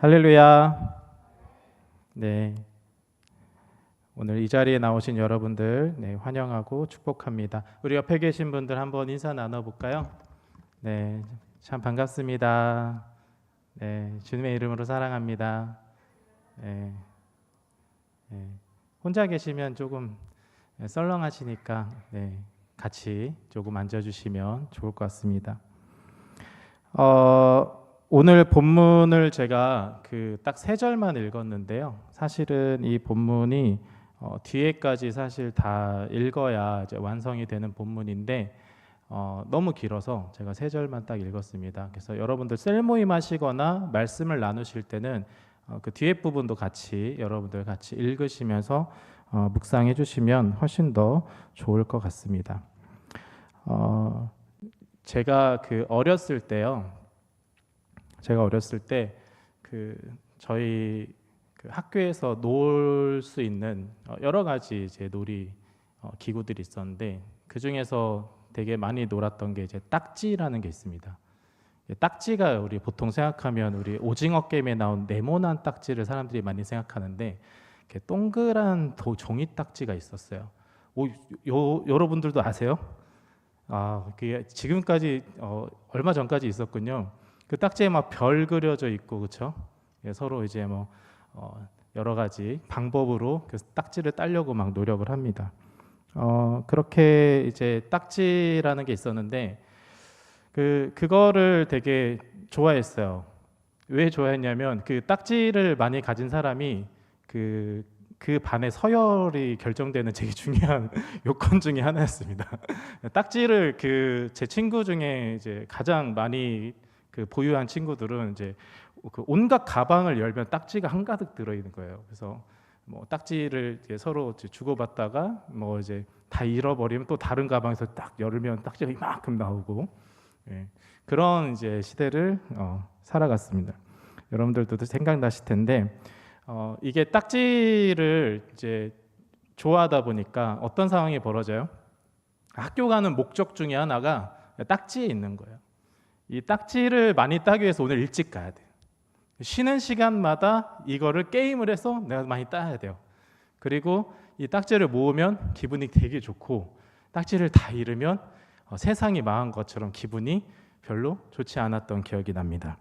할렐루야. 네. 오늘 이 자리에 나오신 여러분들 환영하고 축복합니다. 우리 옆에 계신 분들 한번 인사 나눠볼까요? 네, 참 반갑습니다. 네, 주님의 이름으로 사랑합니다. 네, 네. 혼자 계시면 조금 썰렁하시니까 같이 조금 앉아주시면 좋을 것 같습니다. 오늘 본문을 제가 딱 세 절만 읽었는데요. 사실은 이 본문이 뒤에까지 사실 다 읽어야 이제 완성이 되는 본문인데 너무 길어서 제가 세 절만 딱 읽었습니다. 그래서 여러분들 셀 모임 하시거나 말씀을 나누실 때는 그 뒤에 부분도 같이 여러분들 같이 읽으시면서 묵상해 주시면 훨씬 더 좋을 것 같습니다. 제가 어렸을 때요. 제가 어렸을 때 저희 학교에서 놀 수 있는 여러 가지 이제 놀이 기구들이 있었는데 그 중에서 되게 많이 놀았던 게 이제 딱지라는 게 있습니다. 딱지가 우리 보통 생각하면 우리 오징어 게임에 나온 네모난 딱지를 사람들이 많이 생각하는데 이렇게 동그란 종이 딱지가 있었어요. 여러분들도 아세요? 그게 지금까지 얼마 전까지 있었군요. 그 딱지에 막 별 그려져 있고 그렇죠? 서로 이제 여러 가지 방법으로 그 딱지를 따려고 막 노력을 합니다. 그렇게 이제 딱지라는 게 있었는데 그거를 되게 좋아했어요. 왜 좋아했냐면 그 딱지를 많이 가진 사람이 그 반의 서열이 결정되는 되게 중요한 요건 중에 하나였습니다. 딱지를 제 친구 중에 이제 가장 많이 보유한 친구들은 이제 온갖 가방을 열면 딱지가 한가득 들어 있는 거예요. 그래서 딱지를 이제 서로 이제 주고받다가 이제 다 잃어버리면 또 다른 가방에서 딱 열면 딱지가 이만큼 나오고 그런 이제 시대를 살아갔습니다. 여러분들도 생각나실 텐데 이게 딱지를 이제 좋아하다 보니까 어떤 상황이 벌어져요? 학교 가는 목적 중에 하나가 딱지에 있는 거예요. 이 딱지를 많이 따기 위해서 오늘 일찍 가야 돼요. 쉬는 시간마다 이거를 게임을 해서 내가 많이 따야 돼요. 그리고 이 딱지를 모으면 기분이 되게 좋고 딱지를 다 잃으면 세상이 망한 것처럼 기분이 별로 좋지 않았던 기억이 납니다.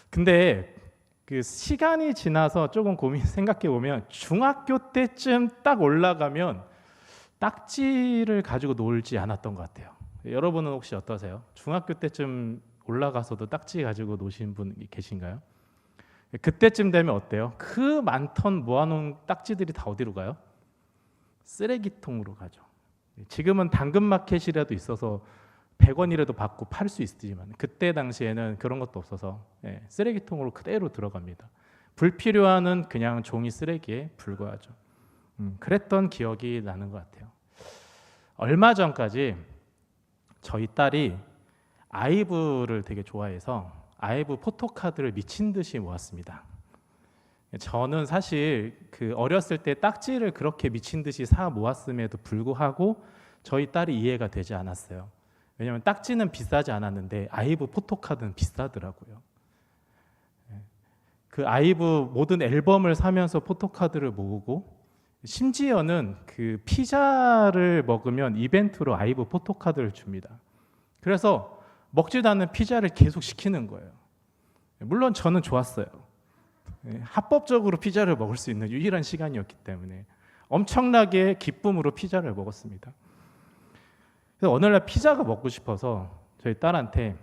근데 시간이 지나서 조금 생각해 보면 중학교 때쯤 딱 올라가면 딱지를 가지고 놀지 않았던 것 같아요. 여러분은 혹시 어떠세요? 중학교 때쯤 올라가서도 딱지 가지고 노신 분 계신가요? 그때쯤 되면 어때요? 그 많던 모아놓은 딱지들이 다 어디로 가요? 쓰레기통으로 가죠. 지금은 당근마켓이라도 있어서 100원이라도 받고 팔 수 있지만 그때 당시에는 그런 것도 없어서 쓰레기통으로 그대로 들어갑니다. 불필요한 그냥 종이 쓰레기에 불과하죠. 그랬던 기억이 나는 것 같아요. 얼마 전까지 저희 딸이 아이브를 되게 좋아해서 아이브 포토카드를 미친 듯이 모았습니다. 저는 사실 어렸을 때 딱지를 그렇게 미친 듯이 사 모았음에도 불구하고 저희 딸이 이해가 되지 않았어요. 왜냐하면 딱지는 비싸지 않았는데 아이브 포토카드는 비싸더라고요. 그 아이브 모든 앨범을 사면서 포토카드를 모으고 심지어는 피자를 먹으면 이벤트로 아이브 포토카드를 줍니다. 그래서 먹지도 않는 피자를 계속 시키는 거예요. 물론 저는 좋았어요. 합법적으로 피자를 먹을 수 있는 유일한 시간이었기 때문에 엄청나게 기쁨으로 피자를 먹었습니다. 그래서 어느 날 피자가 먹고 싶어서 저희 딸한테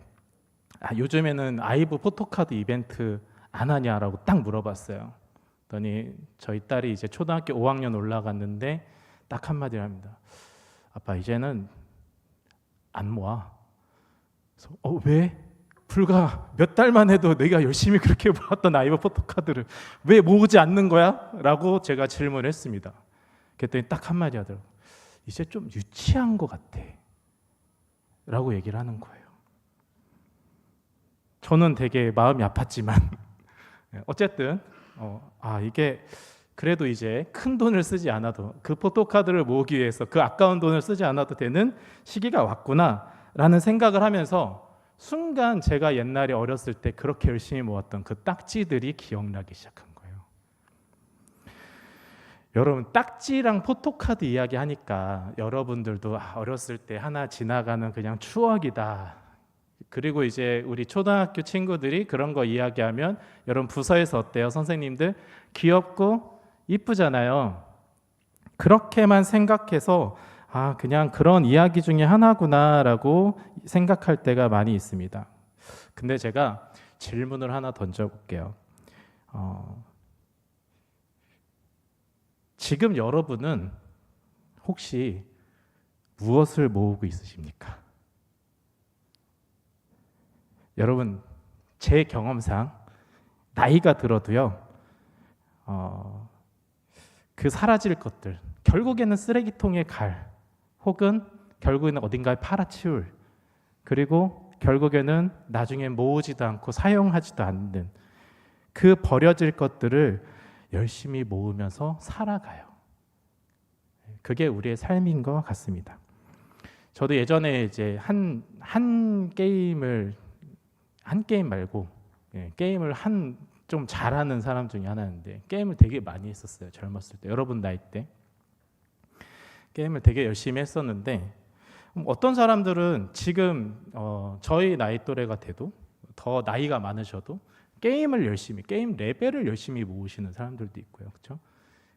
요즘에는 아이브 포토카드 이벤트 안 하냐라고 딱 물어봤어요. 그랬더니 저희 딸이 이제 초등학교 5학년 올라갔는데 딱 한마디를 합니다. 아빠 이제는 안 모아. 그래서 왜? 불과 몇 달만 해도 내가 열심히 그렇게 모았던 아이브 포토카드를 왜 모으지 않는 거야? 라고 제가 질문을 했습니다. 그랬더니 딱 한마디 하더라고요. 이제 좀 유치한 것 같아 라고 얘기를 하는 거예요. 저는 되게 마음이 아팠지만 어쨌든 이게 그래도 이제 큰 돈을 쓰지 않아도 그 포토카드를 모으기 위해서 그 아까운 돈을 쓰지 않아도 되는 시기가 왔구나 라는 생각을 하면서 순간 제가 옛날에 어렸을 때 그렇게 열심히 모았던 그 딱지들이 기억나기 시작한 거예요. 여러분, 딱지랑 포토카드 이야기하니까 여러분들도 어렸을 때 하나 지나가는 그냥 추억이다. 그리고 이제 우리 초등학교 친구들이 그런 거 이야기하면 여러분 부서에서 어때요? 선생님들 귀엽고 이쁘잖아요. 그렇게만 생각해서 그냥 그런 이야기 중에 하나구나라고 생각할 때가 많이 있습니다. 근데 제가 질문을 하나 던져볼게요. 지금 여러분은 혹시 무엇을 모으고 있으십니까? 여러분, 제 경험상 나이가 들어도요, 그 사라질 것들, 결국에는 쓰레기통에 갈, 혹은 결국에는 어딘가에 팔아치울, 그리고 결국에는 나중에 모으지도 않고 사용하지도 않는 그 버려질 것들을 열심히 모으면서 살아가요. 그게 우리의 삶인 것 같습니다. 저도 예전에 이제 한 게임 말고 게임을 좀 잘하는 사람 중에 하나인데 게임을 되게 많이 했었어요. 젊었을 때, 여러분 나이 때 게임을 되게 열심히 했었는데 어떤 사람들은 지금 저희 나이 또래가 돼도 더 나이가 많으셔도 게임 레벨을 열심히 모으시는 사람들도 있고요. 그렇죠?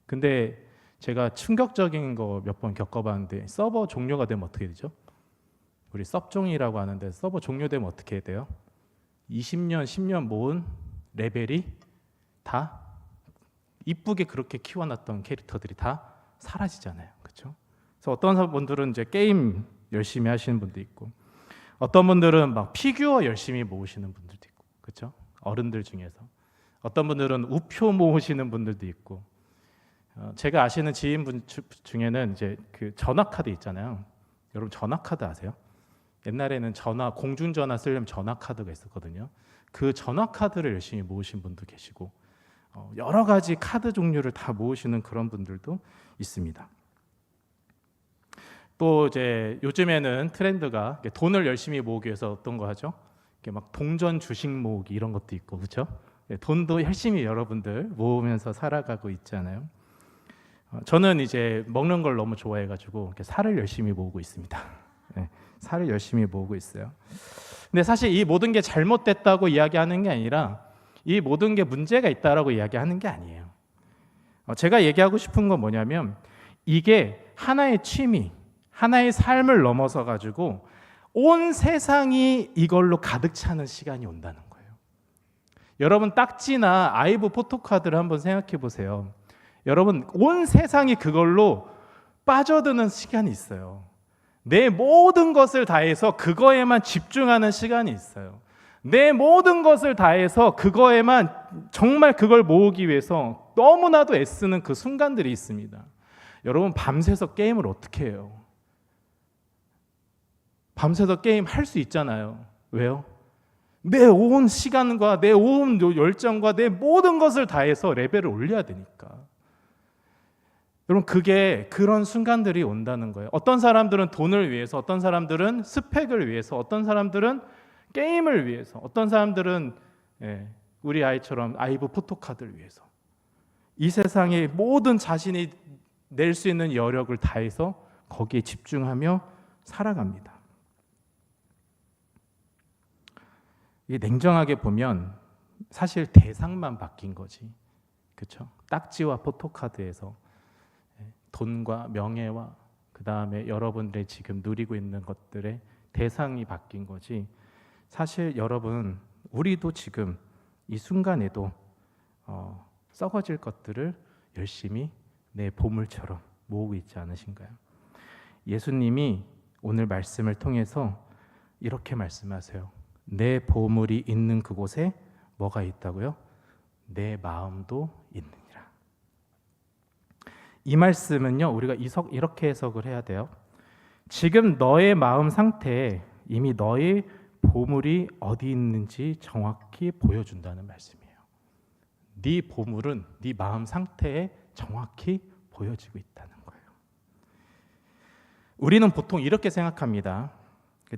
근데 제가 충격적인 거 몇 번 겪어봤는데 서버 종료가 되면 어떻게 되죠? 우리 섭종이라고 하는데 서버 종료되면 어떻게 돼요? 20년, 10년 모은 레벨이 다 이쁘게 그렇게 키워놨던 캐릭터들이 다 사라지잖아요. 그렇죠? 그래서 어떤 분들은 이제 게임 열심히 하시는 분도 있고 어떤 분들은 막 피규어 열심히 모으시는 분들도 있고 그렇죠? 어른들 중에서 어떤 분들은 우표 모으시는 분들도 있고 제가 아시는 지인분 중에는 이제 그 전화 카드 있잖아요. 여러분 전화 카드 아세요? 옛날에는 공중전화 쓰려면 전화 카드가 있었거든요. 그 전화 카드를 열심히 모으신 분도 계시고 여러 가지 카드 종류를 다 모으시는 그런 분들도 있습니다. 또 이제 요즘에는 트렌드가 돈을 열심히 모으기 위해서 어떤 거 하죠? 이렇게 막 동전 주식 모으기 이런 것도 있고 그렇죠? 돈도 열심히 여러분들 모으면서 살아가고 있잖아요. 저는 이제 먹는 걸 너무 좋아해가지고 이렇게 살을 열심히 모으고 있습니다. 살을 열심히 모으고 있어요. 근데 사실 이 모든 게 잘못됐다고 이야기하는 게 아니라 이 모든 게 문제가 있다라고 이야기하는 게 아니에요. 제가 얘기하고 싶은 건 뭐냐면 이게 하나의 취미, 하나의 삶을 넘어서 가지고 온 세상이 이걸로 가득 차는 시간이 온다는 거예요. 여러분 딱지나 아이브 포토카드를 한번 생각해 보세요. 여러분 온 세상이 그걸로 빠져드는 시간이 있어요. 내 모든 것을 다해서 그거에만 집중하는 시간이 있어요. 내 모든 것을 다해서 그거에만 정말 그걸 모으기 위해서 너무나도 애쓰는 그 순간들이 있습니다. 여러분 밤새서 게임을 어떻게 해요? 밤새서 게임 할 수 있잖아요. 왜요? 내 온 시간과 내 온 열정과 내 모든 것을 다해서 레벨을 올려야 되니까. 여러분 그게 그런 순간들이 온다는 거예요. 어떤 사람들은 돈을 위해서, 어떤 사람들은 스펙을 위해서, 어떤 사람들은 게임을 위해서, 어떤 사람들은 우리 아이처럼 아이브 포토카드를 위해서 이 세상의 모든 자신이 낼 수 있는 여력을 다해서 거기에 집중하며 살아갑니다. 이게 냉정하게 보면 사실 대상만 바뀐 거지, 그렇죠? 딱지와 포토카드에서 돈과 명예와 그 다음에 여러분들이 지금 누리고 있는 것들의 대상이 바뀐 거지. 사실 여러분 우리도 지금 이 순간에도 썩어질 것들을 열심히 내 보물처럼 모으고 있지 않으신가요? 예수님이 오늘 말씀을 통해서 이렇게 말씀하세요. 내 보물이 있는 그곳에 뭐가 있다고요? 내 마음도 있느니라. 이 말씀은요 우리가 이렇게 해석을 해야 돼요. 지금 너의 마음 상태에 이미 너의 보물이 어디 있는지 정확히 보여준다는 말씀이에요. 네 보물은 네 마음 상태에 정확히 보여지고 있다는 거예요. 우리는 보통 이렇게 생각합니다.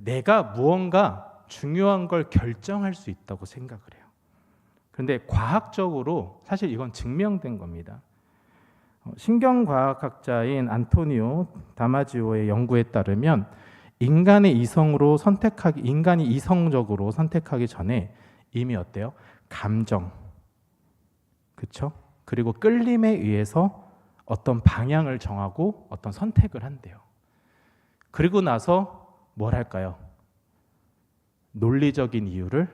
내가 무언가 중요한 걸 결정할 수 있다고 생각을 해요. 그런데 과학적으로 사실 이건 증명된 겁니다. 신경과학학자인 안토니오 다마지오의 연구에 따르면 인간이 이성적으로 선택하기 전에 이미 어때요? 감정, 그렇죠? 그리고 끌림에 의해서 어떤 방향을 정하고 어떤 선택을 한대요. 그리고 나서 뭘 할까요? 논리적인 이유를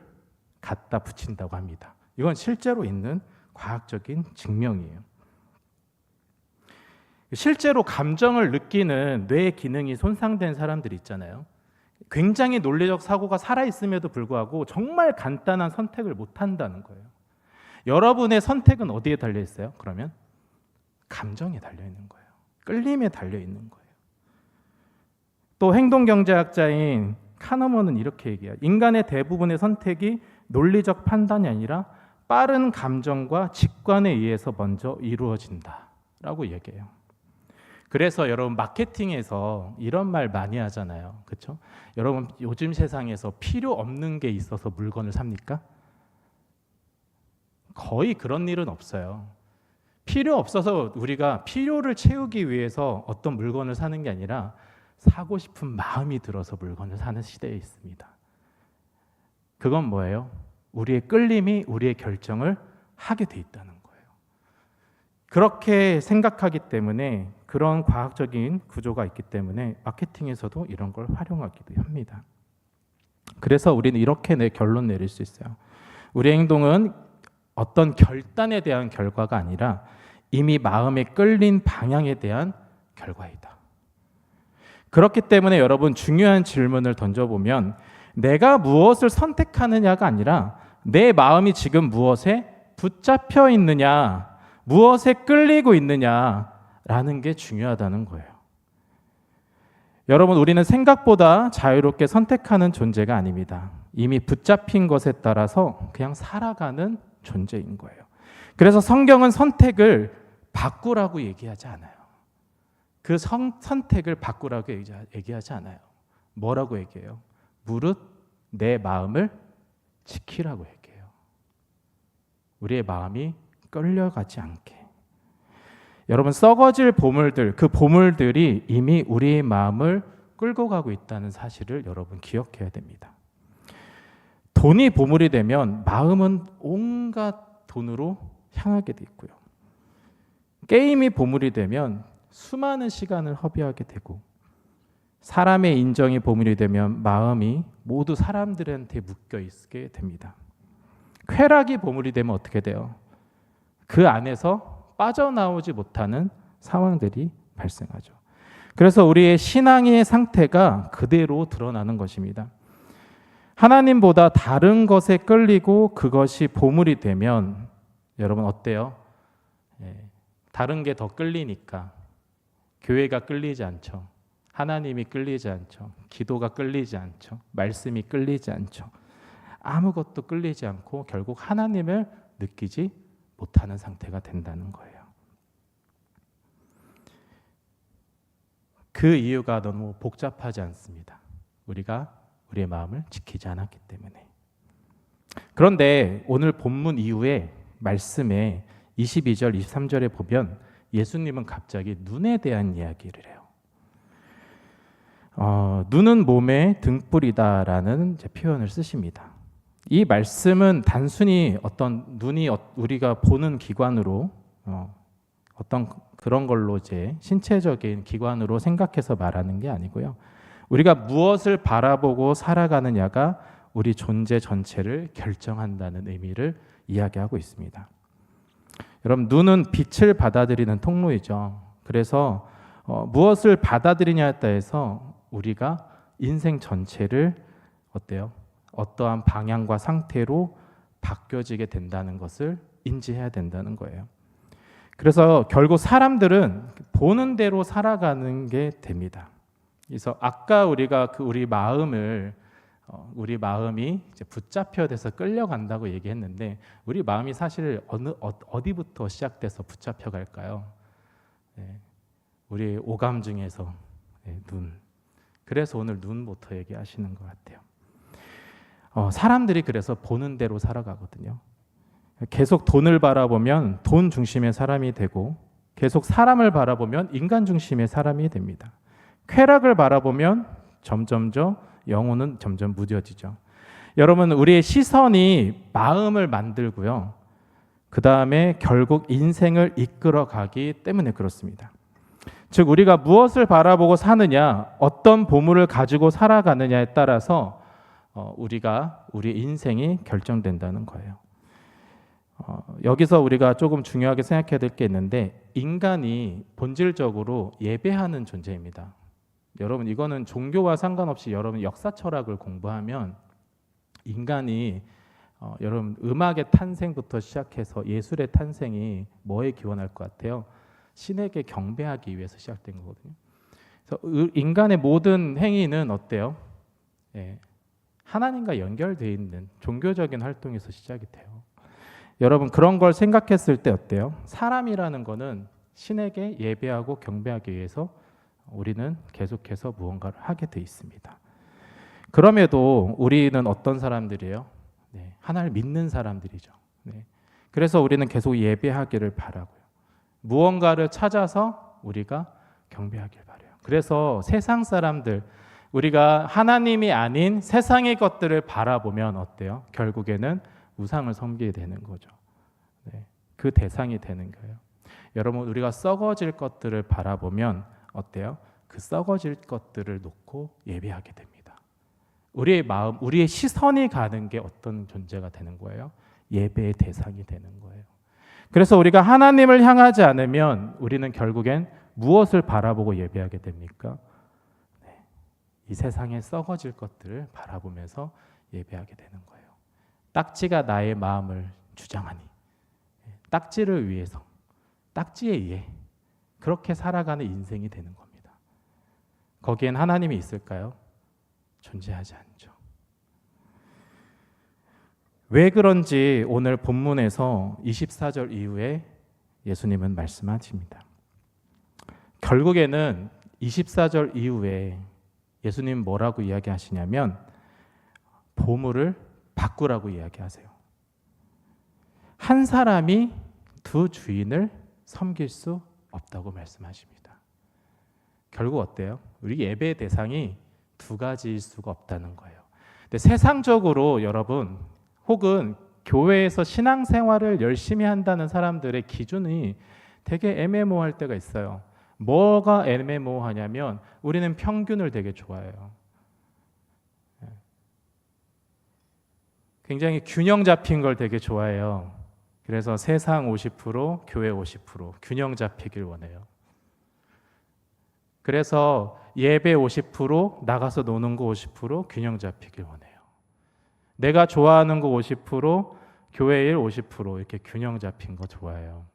갖다 붙인다고 합니다. 이건 실제로 있는 과학적인 증명이에요. 실제로 감정을 느끼는 뇌 기능이 손상된 사람들 있잖아요. 굉장히 논리적 사고가 살아있음에도 불구하고 정말 간단한 선택을 못 한다는 거예요. 여러분의 선택은 어디에 달려 있어요? 그러면 감정에 달려 있는 거예요. 끌림에 달려 있는 거예요. 또 행동경제학자인 카너먼은 이렇게 얘기해요. 인간의 대부분의 선택이 논리적 판단이 아니라 빠른 감정과 직관에 의해서 먼저 이루어진다라고 얘기해요. 그래서 여러분 마케팅에서 이런 말 많이 하잖아요. 그렇죠? 여러분 요즘 세상에서 필요 없는 게 있어서 물건을 삽니까? 거의 그런 일은 없어요. 필요 없어서 우리가 필요를 채우기 위해서 어떤 물건을 사는 게 아니라 사고 싶은 마음이 들어서 물건을 사는 시대에 있습니다. 그건 뭐예요? 우리의 끌림이 우리의 결정을 하게 돼 있다는 거예요. 그렇게 생각하기 때문에 그런 과학적인 구조가 있기 때문에 마케팅에서도 이런 걸 활용하기도 합니다. 그래서 우리는 이렇게 결론 내릴 수 있어요. 우리의 행동은 어떤 결단에 대한 결과가 아니라 이미 마음에 끌린 방향에 대한 결과이다. 그렇기 때문에 여러분 중요한 질문을 던져보면 내가 무엇을 선택하느냐가 아니라 내 마음이 지금 무엇에 붙잡혀 있느냐, 무엇에 끌리고 있느냐라는 게 중요하다는 거예요. 여러분, 우리는 생각보다 자유롭게 선택하는 존재가 아닙니다. 이미 붙잡힌 것에 따라서 그냥 살아가는 존재인 거예요. 그래서 성경은 선택을 바꾸라고 얘기하지 않아요. 그 선택을 바꾸라고 얘기하지 않아요. 뭐라고 얘기해요? 무릇 내 마음을 지키라고 얘기해요. 우리의 마음이 끌려가지 않게. 여러분, 썩어질 보물들, 그 보물들이 이미 우리의 마음을 끌고 가고 있다는 사실을 여러분 기억해야 됩니다. 돈이 보물이 되면 마음은 온갖 돈으로 향하게 돼 있고요. 게임이 보물이 되면 수많은 시간을 허비하게 되고, 사람의 인정이 보물이 되면 마음이 모두 사람들한테 묶여 있게 됩니다. 쾌락이 보물이 되면 어떻게 돼요? 그 안에서 빠져나오지 못하는 상황들이 발생하죠. 그래서 우리의 신앙의 상태가 그대로 드러나는 것입니다. 하나님보다 다른 것에 끌리고 그것이 보물이 되면 여러분 어때요? 다른 게 더 끌리니까 교회가 끌리지 않죠. 하나님이 끌리지 않죠. 기도가 끌리지 않죠. 말씀이 끌리지 않죠. 아무것도 끌리지 않고 결국 하나님을 느끼지 못하는 상태가 된다는 거예요. 그 이유가 너무 복잡하지 않습니다. 우리가 우리의 마음을 지키지 않았기 때문에. 그런데 오늘 본문 이후에 말씀에 22절, 23절에 보면 예수님은 갑자기 눈에 대한 이야기를 해요. 눈은 몸의 등불이다라는 표현을 쓰십니다. 이 말씀은 단순히 어떤 눈이 우리가 보는 기관으로 어떤 그런 걸로 이제 신체적인 기관으로 생각해서 말하는 게 아니고요. 우리가 무엇을 바라보고 살아가느냐가 우리 존재 전체를 결정한다는 의미를 이야기하고 있습니다. 여러분, 눈은 빛을 받아들이는 통로이죠. 그래서 무엇을 받아들이냐에 따라서 우리가 인생 전체를 어때요? 어떠한 방향과 상태로 바뀌어지게 된다는 것을 인지해야 된다는 거예요. 그래서 결국 사람들은 보는 대로 살아가는 게 됩니다. 그래서 아까 우리가 우리 마음이 이제 붙잡혀돼서 끌려간다고 얘기했는데 우리 마음이 사실 어디부터 시작돼서 붙잡혀갈까요? 우리 오감 중에서 눈. 그래서 오늘 눈부터 얘기하시는 것 같아요. 사람들이 그래서 보는 대로 살아가거든요. 계속 돈을 바라보면 돈 중심의 사람이 되고, 계속 사람을 바라보면 인간 중심의 사람이 됩니다. 쾌락을 바라보면 점점점 영혼은 점점 무뎌지죠. 여러분, 우리의 시선이 마음을 만들고요, 그 다음에 결국 인생을 이끌어가기 때문에 그렇습니다. 즉, 우리가 무엇을 바라보고 사느냐, 어떤 보물을 가지고 살아가느냐에 따라서 우리의 인생이 결정된다는 거예요. 여기서 우리가 조금 중요하게 생각해야 될 게 있는데, 인간이 본질적으로 예배하는 존재입니다. 여러분, 이거는 종교와 상관없이 여러분 역사 철학을 공부하면 인간이 여러분 음악의 탄생부터 시작해서 예술의 탄생이 뭐에 기원할 것 같아요? 신에게 경배하기 위해서 시작된 거거든요. 그래서 인간의 모든 행위는 어때요? 하나님과 연결되어 있는 종교적인 활동에서 시작이 돼요. 여러분, 그런 걸 생각했을 때 어때요? 사람이라는 거는 신에게 예배하고 경배하기 위해서 우리는 계속해서 무언가를 하게 돼 있습니다. 그럼에도 우리는 어떤 사람들이에요? 하나님을 믿는 사람들이죠. 그래서 우리는 계속 예배하기를 바라고요. 무언가를 찾아서 우리가 경배하길 바라요. 그래서 세상 사람들, 우리가 하나님이 아닌 세상의 것들을 바라보면 어때요? 결국에는 우상을 섬기게 되는 거죠. 그 대상이 되는 거예요. 여러분, 우리가 썩어질 것들을 바라보면 어때요? 그 썩어질 것들을 놓고 예배하게 됩니다. 우리의 마음, 우리의 시선이 가는 게 어떤 존재가 되는 거예요? 예배의 대상이 되는 거예요. 그래서 우리가 하나님을 향하지 않으면 우리는 결국엔 무엇을 바라보고 예배하게 됩니까? 이 세상에 썩어질 것들을 바라보면서 예배하게 되는 거예요. 딱지가 나의 마음을 주장하니, 딱지를 위해서, 딱지에 의해 그렇게 살아가는 인생이 되는 겁니다. 거기엔 하나님이 있을까요? 존재하지 않죠. 왜 그런지 오늘 본문에서 24절 이후에 예수님은 말씀하십니다. 결국에는 24절 이후에 예수님 뭐라고 이야기하시냐면 보물을 바꾸라고 이야기하세요. 한 사람이 두 주인을 섬길 수 없다고 말씀하십니다. 결국 어때요? 우리 예배의 대상이 두 가지일 수가 없다는 거예요. 근데 세상적으로 여러분, 혹은 교회에서 신앙생활을 열심히 한다는 사람들의 기준이 되게 애매모호할 때가 있어요. 뭐가 애매모호하냐면 우리는 평균을 되게 좋아해요. 굉장히 균형 잡힌 걸 되게 좋아해요. 그래서 세상 50%, 교회 50% 균형 잡히길 원해요. 그래서 예배 50%, 나가서 노는 거 50% 균형 잡히길 원해요. 내가 좋아하는 거 50%, 교회 일 50% 이렇게 균형 잡힌 거 좋아해요.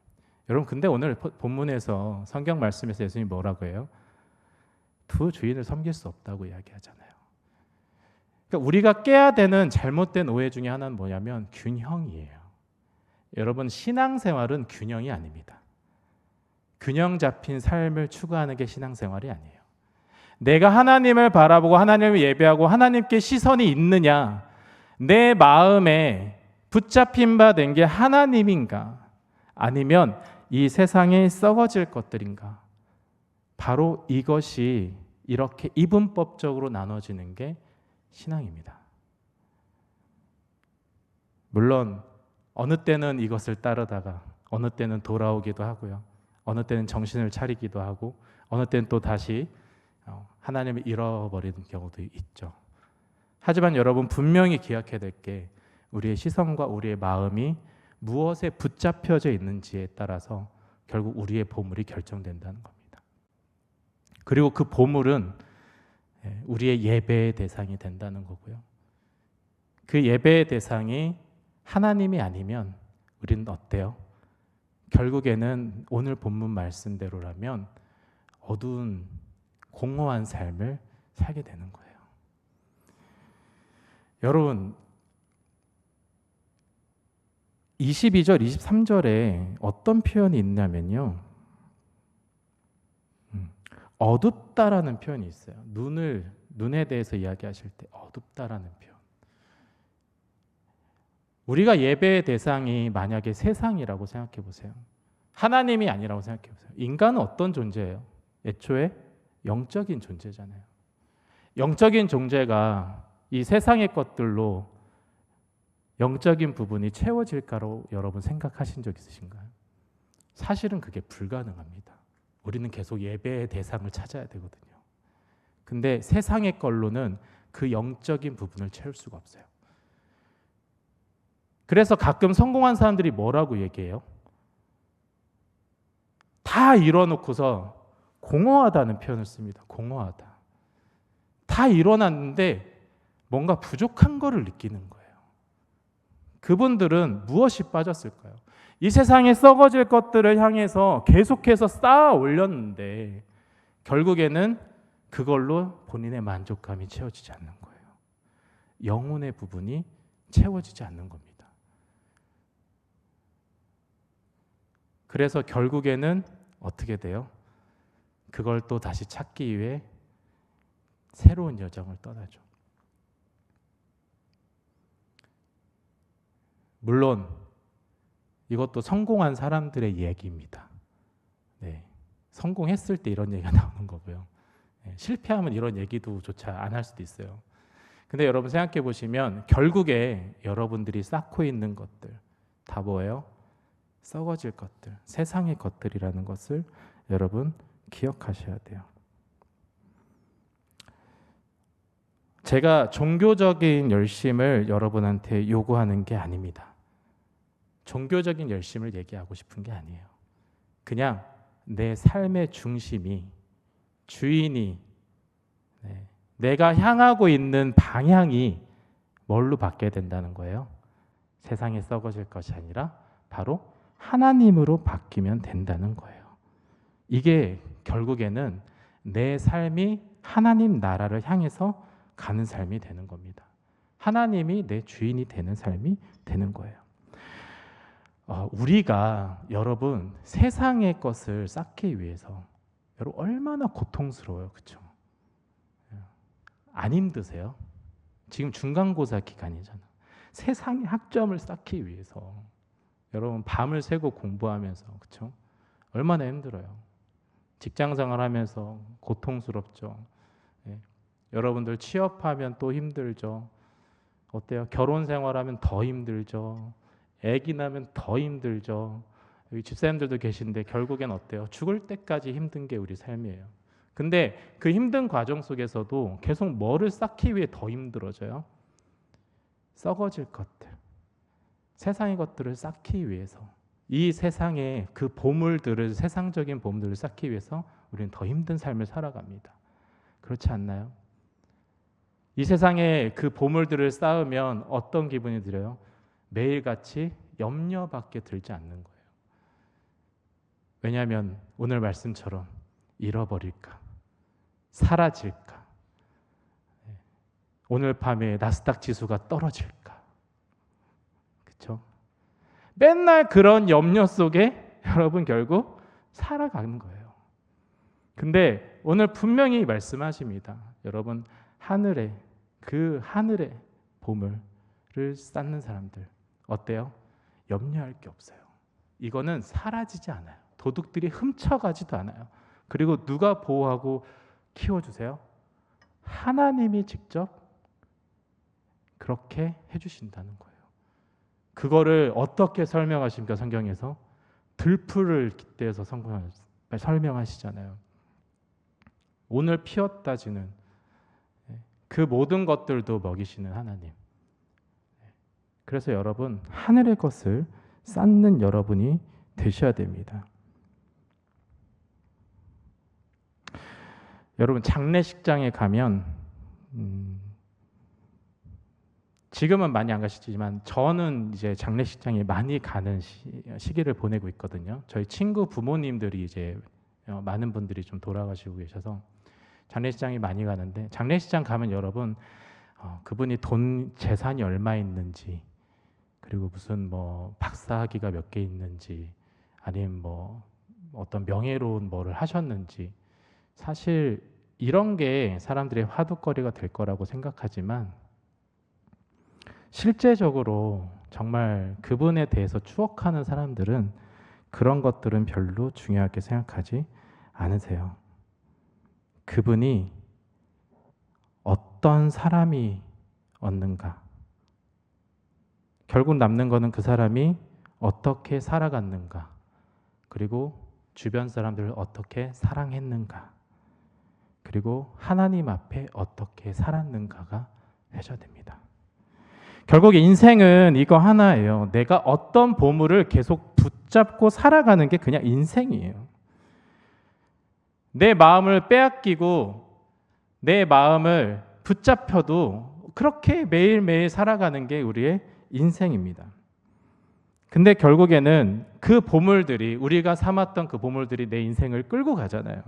여러분, 근데 오늘 본문에서 성경 말씀에서 예수님이 뭐라고 해요? 두 주인을 섬길 수 없다고 이야기하잖아요. 그러니까 우리가 깨야 되는 잘못된 오해 중에 하나는 뭐냐면 균형이에요. 여러분, 신앙생활은 균형이 아닙니다. 균형 잡힌 삶을 추구하는 게 신앙생활이 아니에요. 내가 하나님을 바라보고 하나님을 예배하고 하나님께 시선이 있느냐, 내 마음에 붙잡힌 바 된 게 하나님인가, 아니면 이 세상에 썩어질 것들인가, 바로 이것이 이렇게 이분법적으로 나눠지는 게 신앙입니다. 물론 어느 때는 이것을 따르다가 어느 때는 돌아오기도 하고요, 어느 때는 정신을 차리기도 하고 어느 때는 또 다시 하나님을 잃어버리는 경우도 있죠. 하지만 여러분, 분명히 기억해야 될 게 우리의 시선과 우리의 마음이 무엇에 붙잡혀져 있는지에 따라서 결국 우리의 보물이 결정된다는 겁니다. 그리고 그 보물은 우리의 예배의 대상이 된다는 거고요. 그 예배의 대상이 하나님이 아니면 우리는 어때요? 결국에는 오늘 본문 말씀대로라면 어두운 공허한 삶을 살게 되는 거예요. 여러분, 22절, 23절에 어떤 표현이 있냐면요, 어둡다라는 표현이 있어요. 눈에 대해서 이야기하실 때 어둡다라는 표현. 우리가 예배의 대상이 만약에 세상이라고 생각해 보세요. 하나님이 아니라고 생각해 보세요. 인간은 어떤 존재예요? 애초에 영적인 존재잖아요. 영적인 존재가 이 세상의 것들로 영적인 부분이 채워질까로 여러분 생각하신 적 있으신가요? 사실은 그게 불가능합니다. 우리는 계속 예배의 대상을 찾아야 되거든요. 근데 세상의 걸로는 그 영적인 부분을 채울 수가 없어요. 그래서 가끔 성공한 사람들이 뭐라고 얘기해요? 다 이뤄놓고서 공허하다는 표현을 씁니다. 공허하다. 다 이뤄놨는데 뭔가 부족한 거를 느끼는 거예요. 그분들은 무엇이 빠졌을까요? 이 세상에 썩어질 것들을 향해서 계속해서 쌓아 올렸는데 결국에는 그걸로 본인의 만족감이 채워지지 않는 거예요. 영혼의 부분이 채워지지 않는 겁니다. 그래서 결국에는 어떻게 돼요? 그걸 또 다시 찾기 위해 새로운 여정을 떠나죠. 물론 이것도 성공한 사람들의 얘기입니다. 네, 성공했을 때 이런 얘기가 나오는 거고요. 네, 실패하면 이런 얘기도 조차 안 할 수도 있어요. 근데 여러분 생각해 보시면 결국에 여러분들이 쌓고 있는 것들 다 뭐예요? 썩어질 것들, 세상의 것들이라는 것을 여러분 기억하셔야 돼요. 제가 종교적인 열심을 여러분한테 요구하는 게 아닙니다. 종교적인 열심을 얘기하고 싶은 게 아니에요. 그냥 내 삶의 중심이, 주인이, 내가 향하고 있는 방향이 뭘로 바뀌어야 된다는 거예요? 세상에 썩어질 것이 아니라 바로 하나님으로 바뀌면 된다는 거예요. 이게 결국에는 내 삶이 하나님 나라를 향해서 가는 삶이 되는 겁니다. 하나님이 내 주인이 되는 삶이 되는 거예요. 우리가 여러분 세상의 것을 쌓기 위해서 여러분 얼마나 고통스러워요, 그렇죠? 안 힘드세요? 지금 중간고사 기간이잖아. 세상의 학점을 쌓기 위해서 여러분 밤을 새고 공부하면서 그렇죠? 얼마나 힘들어요. 직장생활하면서 고통스럽죠. 여러분들 취업하면 또 힘들죠. 어때요? 결혼 생활하면 더 힘들죠. 아기 낳으면 더 힘들죠. 여기 집사님들도 계신데 결국엔 어때요? 죽을 때까지 힘든 게 우리 삶이에요. 근데 그 힘든 과정 속에서도 계속 뭐를 쌓기 위해 더 힘들어져요? 썩어질 것들, 세상의 것들을 쌓기 위해서, 이 세상의 그 보물들을, 세상적인 보물들을 쌓기 위해서 우리는 더 힘든 삶을 살아갑니다. 그렇지 않나요? 이 세상에 그 보물들을 쌓으면 어떤 기분이 들어요? 매일같이 염려밖에 들지 않는 거예요. 왜냐하면 오늘 말씀처럼 잃어버릴까? 사라질까? 오늘 밤에 나스닥 지수가 떨어질까? 그렇죠? 맨날 그런 염려 속에 여러분 결국 살아가는 거예요. 근데 오늘 분명히 말씀하십니다. 여러분 하늘에 그 하늘의 보물을 쌓는 사람들 어때요? 염려할 게 없어요. 이거는 사라지지 않아요. 도둑들이 훔쳐가지도 않아요. 그리고 누가 보호하고 키워주세요? 하나님이 직접 그렇게 해주신다는 거예요. 그거를 어떻게 설명하십니까? 성경에서 들풀을 깃대어서 설명하시잖아요. 오늘 피었다 지는 그 모든 것들도 먹이시는 하나님. 그래서 여러분 하늘의 것을 쌓는 여러분이 되셔야 됩니다. 여러분 장례식장에 가면 지금은 많이 안 가시지만 저는 이제 장례식장에 많이 가는 시기를 보내고 있거든요. 저희 친구 부모님들이 이제 많은 분들이 좀 돌아가시고 계셔서 장례식장에 많이 가는데, 장례식장 가면 여러분 그분이 돈 재산이 얼마 있는지, 그리고 무슨 뭐 박사학위가 몇 개 있는지, 아니면 뭐 어떤 명예로운 뭐를 하셨는지, 사실 이런 게 사람들의 화두거리가 될 거라고 생각하지만 실제적으로 정말 그분에 대해서 추억하는 사람들은 그런 것들은 별로 중요하게 생각하지 않으세요. 그분이 어떤 사람이 얻는가? 결국 남는 거는 그 사람이 어떻게 살아갔는가? 그리고 주변 사람들을 어떻게 사랑했는가? 그리고 하나님 앞에 어떻게 살았는가가 회자됩니다. 결국 인생은 이거 하나예요. 내가 어떤 보물을 계속 붙잡고 살아가는 게 그냥 인생이에요. 내 마음을 빼앗기고 내 마음을 붙잡혀도 그렇게 매일매일 살아가는 게 우리의 인생입니다. 근데 결국에는 그 보물들이, 우리가 삼았던 그 보물들이 내 인생을 끌고 가잖아요.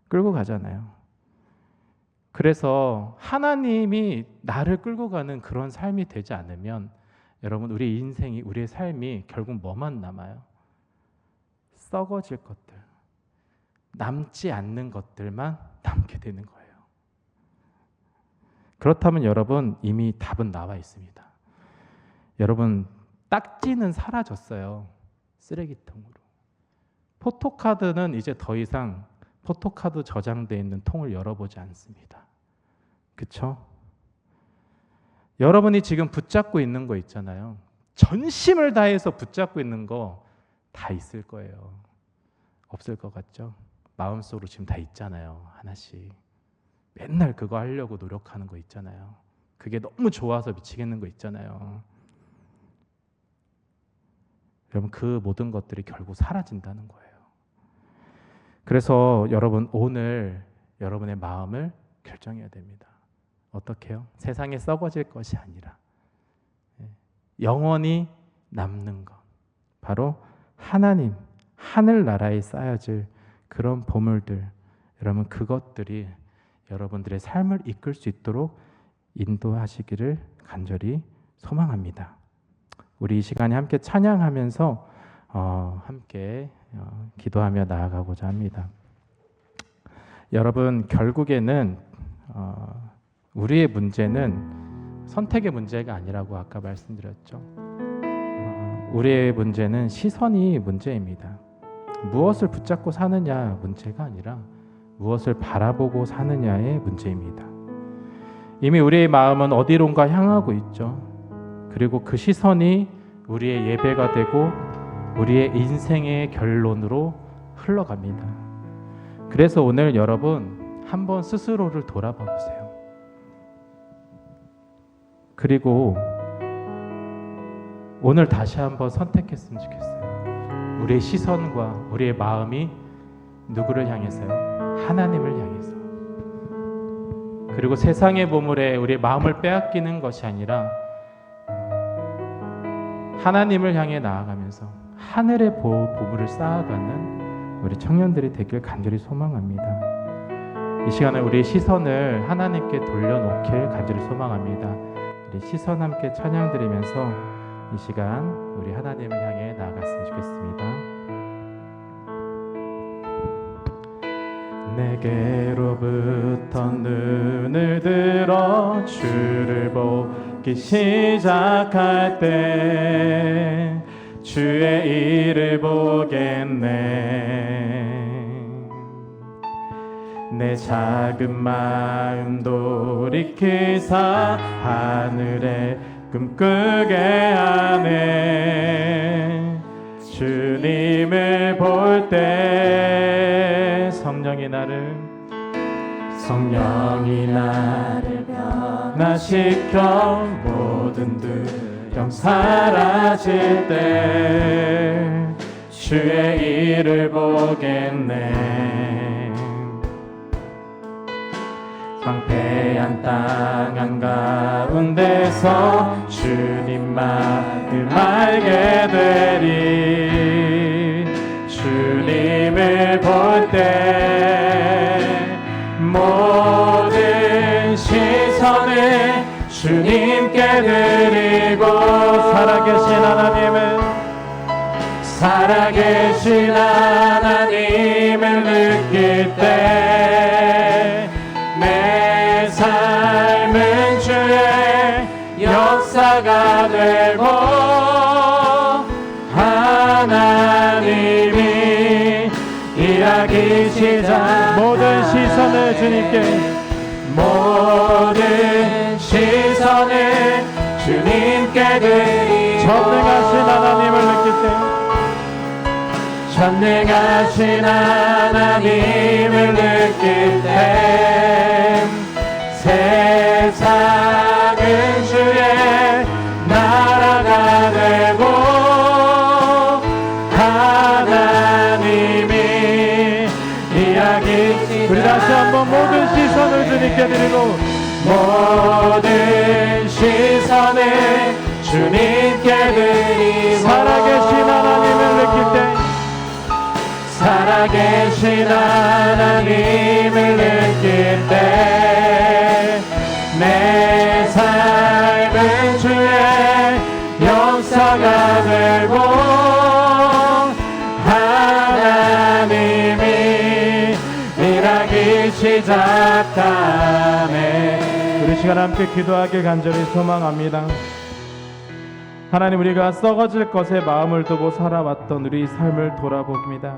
끌고 가잖아요. 그래서 하나님이 나를 끌고 가는 그런 삶이 되지 않으면 여러분, 우리 인생이, 우리의 삶이 결국 뭐만 남아요? 썩어질 것들, 남지 않는 것들만 남게 되는 거예요. 그렇다면 여러분, 이미 답은 나와 있습니다. 여러분, 딱지는 사라졌어요. 쓰레기통으로. 포토카드는 이제 더 이상 포토카드 저장되어 있는 통을 열어보지 않습니다. 그쵸? 여러분이 지금 붙잡고 있는 거 있잖아요. 전심을 다해서 붙잡고 있는 거 다 있을 거예요. 없을 것 같죠? 마음속으로 지금 다 있잖아요. 하나씩. 맨날 그거 하려고 노력하는 거 있잖아요. 그게 너무 좋아서 미치겠는 거 있잖아요. 여러분, 그 모든 것들이 결국 사라진다는 거예요. 그래서 여러분, 오늘 여러분의 마음을 결정해야 됩니다. 어떻게요? 세상에 썩어질 것이 아니라 영원히 남는 것, 바로 하나님, 하늘나라에 쌓여질 그런 보물들, 여러분, 그것들이 여러분들의 삶을 이끌 수 있도록 인도하시기를 간절히 소망합니다. 우리 이 시간에 함께 찬양하면서 함께 기도하며 나아가고자 합니다. 여러분, 결국에는 우리의 문제는 선택의 문제가 아니라고 아까 말씀드렸죠. 우리의 문제는 시선이 문제입니다. 무엇을 붙잡고 사느냐 문제가 아니라 무엇을 바라보고 사느냐의 문제입니다. 이미 우리의 마음은 어디론가 향하고 있죠. 그리고 그 시선이 우리의 예배가 되고 우리의 인생의 결론으로 흘러갑니다. 그래서 오늘 여러분, 한번 스스로를 돌아봐 보세요. 그리고 오늘 다시 한번 선택했으면 좋겠어요. 우리의 시선과 우리의 마음이 누구를 향해서요? 하나님을 향해서. 그리고 세상의 보물에 우리의 마음을 빼앗기는 것이 아니라 하나님을 향해 나아가면서 하늘의 보물을 쌓아가는 우리 청년들이 되길 간절히 소망합니다. 이 시간에 우리의 시선을 하나님께 돌려놓길 간절히 소망합니다. 우리 시선 함께 찬양 드리면서 이 시간 우리 하나님을 향해 나아갔으면 좋겠습니다. 내게로부터 눈을 들어 주를 보기 시작할 때 주의 일을 보겠네. 내 작은 마음 돌이키사 하늘에 꿈꾸게 하네. 주님을 볼 때 성령이 나를 변화시켜 모든 두려움 사라질 때 주의 일을 보겠네. 황폐한 땅 한가운데서 주님 마음 알게 되리. 주님을 볼 때 모든 시선을 주님께 드리고 살아계신 하나님을 느낄 때 내 삶은 주의 역사가 되고 하나님이 일하기 시작. 모든 시선을 주님께, 모든 시선을 주님께 드리. 전능하신 하나님을 느낄 때, 전능하신 하나님을 느낄 때 세상은 주의 나라가 되고 하나님이 이야기. 우리 다시 한번 모든 시선을 주님께 드리고, 모든 시선을 주님께 드리고, 살아계신 하나님을 느낄 때, 살아계신 하나님을 느낄 때 내 삶은 주의 역사가 되고 하나님이 일하기 시작하네. 우리 시간 함께 기도하길 간절히 소망합니다. 하나님, 우리가 썩어질 것에 마음을 두고 살아왔던 우리 삶을 돌아봅니다.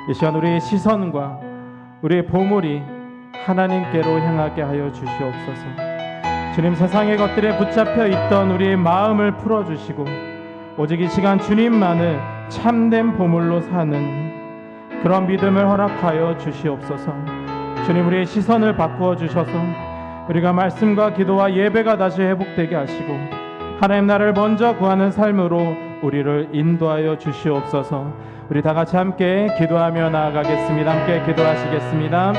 이 시간 우리의 시선과 우리의 보물이 하나님께로 향하게 하여 주시옵소서. 주님, 세상의 것들에 붙잡혀 있던 우리의 마음을 풀어주시고 오직 이 시간 주님만을 참된 보물로 사는 그런 믿음을 허락하여 주시옵소서. 주님, 우리의 시선을 바꾸어 주셔서 우리가 말씀과 기도와 예배가 다시 회복되게 하시고 하나님 나라를 먼저 구하는 삶으로 우리를 인도하여 주시옵소서. 우리 다 같이 함께 기도하며 나아가겠습니다. 함께 기도하시겠습니다.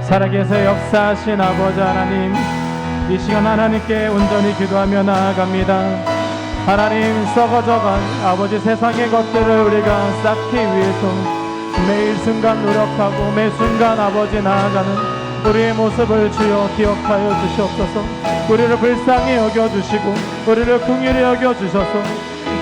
살아계셔 역사하신 아버지 하나님, 이 시간 하나님께 온전히 기도하며 나아갑니다. 하나님, 썩어져간 아버지 세상의 것들을 우리가 쌓기 위해서 매일 순간 노력하고 매 순간 아버지 나아가는 우리의 모습을 주여 기억하여 주시옵소서. 우리를 불쌍히 여겨주시고 우리를 긍휼히 여겨주셔서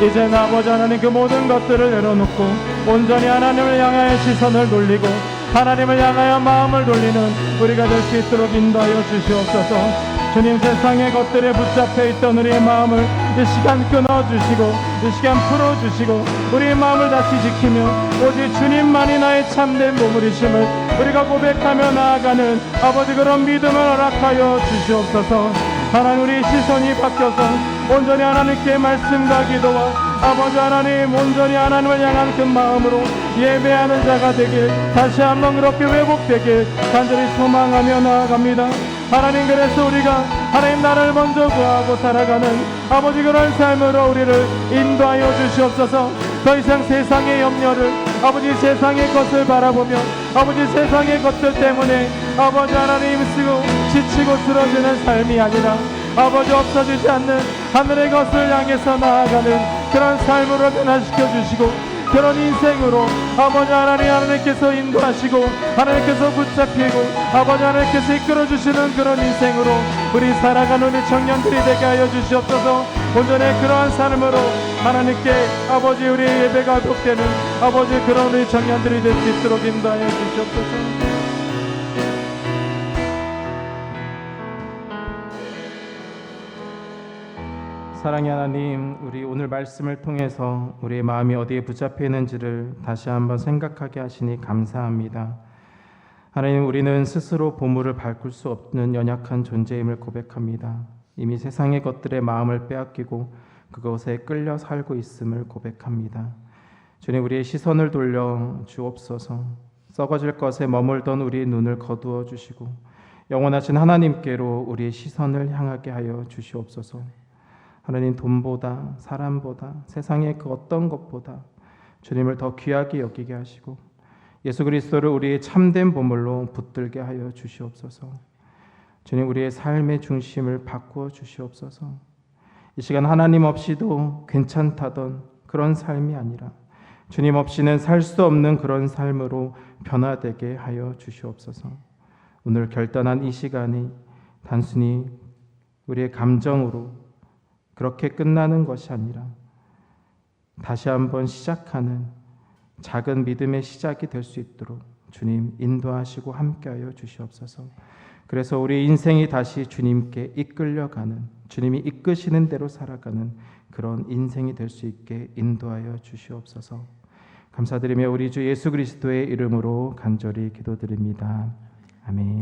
이제 아버지 하나님 그 모든 것들을 내려놓고 온전히 하나님을 향하여 시선을 돌리고 하나님을 향하여 마음을 돌리는 우리가 될 수 있도록 인도하여 주시옵소서. 주님, 세상의 것들에 붙잡혀 있던 우리의 마음을 이 시간 끊어주시고 이 시간 풀어주시고 우리의 마음을 다시 지키며 오직 주님만이 나의 참된 보물이심을 우리가 고백하며 나아가는 아버지 그런 믿음을 허락하여 주시옵소서. 하나님, 우리 시선이 바뀌어서 온전히 하나님께 말씀과 기도와 아버지 하나님 온전히 하나님을 향한 그 마음으로 예배하는 자가 되길 다시 한번 그렇게 회복되길 간절히 소망하며 나아갑니다. 하나님, 그래서 우리가 하나님 나라를 먼저 구하고 살아가는 아버지 그런 삶으로 우리를 인도하여 주시옵소서. 더 이상 세상의 염려를 아버지 세상의 것을 바라보며 아버지 세상의 것들 때문에 아버지 하나님 쓰고 지치고 쓰러지는 삶이 아니라 아버지 없어지지 않는 하늘의 것을 향해서 나아가는 그런 삶으로 변화시켜 주시고 그런 인생으로 아버지 하나님께서 인도하시고 하나님께서 붙잡히고 아버지 하나님께서 이끌어주시는 그런 인생으로 우리 살아가는 우리 청년들이 되게 하여 주시옵소서. 온전히 그러한 삶으로 하나님께 아버지 우리의 예배가 회복되는 아버지 그런 우리 청년들이 될 수 있도록 인도하여 주시옵소서. 사랑의 하나님, 우리 오늘 말씀을 통해서 우리의 마음이 어디에 붙잡혀 있는지를 다시 한번 생각하게 하시니 감사합니다. 하나님, 우리는 스스로 보물을 바꿀 수 없는 연약한 존재임을 고백합니다. 이미 세상의 것들에 마음을 빼앗기고 그것에 끌려 살고 있음을 고백합니다. 주님, 우리의 시선을 돌려 주옵소서. 썩어질 것에 머물던 우리의 눈을 거두어 주시고 영원하신 하나님께로 우리의 시선을 향하게 하여 주시옵소서. 하나님, 돈보다 사람보다 세상의 그 어떤 것보다 주님을 더 귀하게 여기게 하시고 예수 그리스도를 우리의 참된 보물로 붙들게 하여 주시옵소서. 주님, 우리의 삶의 중심을 바꾸어 주시옵소서. 이 시간 하나님 없이도 괜찮다던 그런 삶이 아니라 주님 없이는 살 수 없는 그런 삶으로 변화되게 하여 주시옵소서. 오늘 결단한 이 시간이 단순히 우리의 감정으로 그렇게 끝나는 것이 아니라 다시 한번 시작하는 작은 믿음의 시작이 될 수 있도록 주님 인도하시고 함께하여 주시옵소서. 그래서 우리 인생이 다시 주님께 이끌려가는, 주님이 이끄시는 대로 살아가는 그런 인생이 될 수 있게 인도하여 주시옵소서. 감사드리며 우리 주 예수 그리스도의 이름으로 간절히 기도드립니다. 아멘.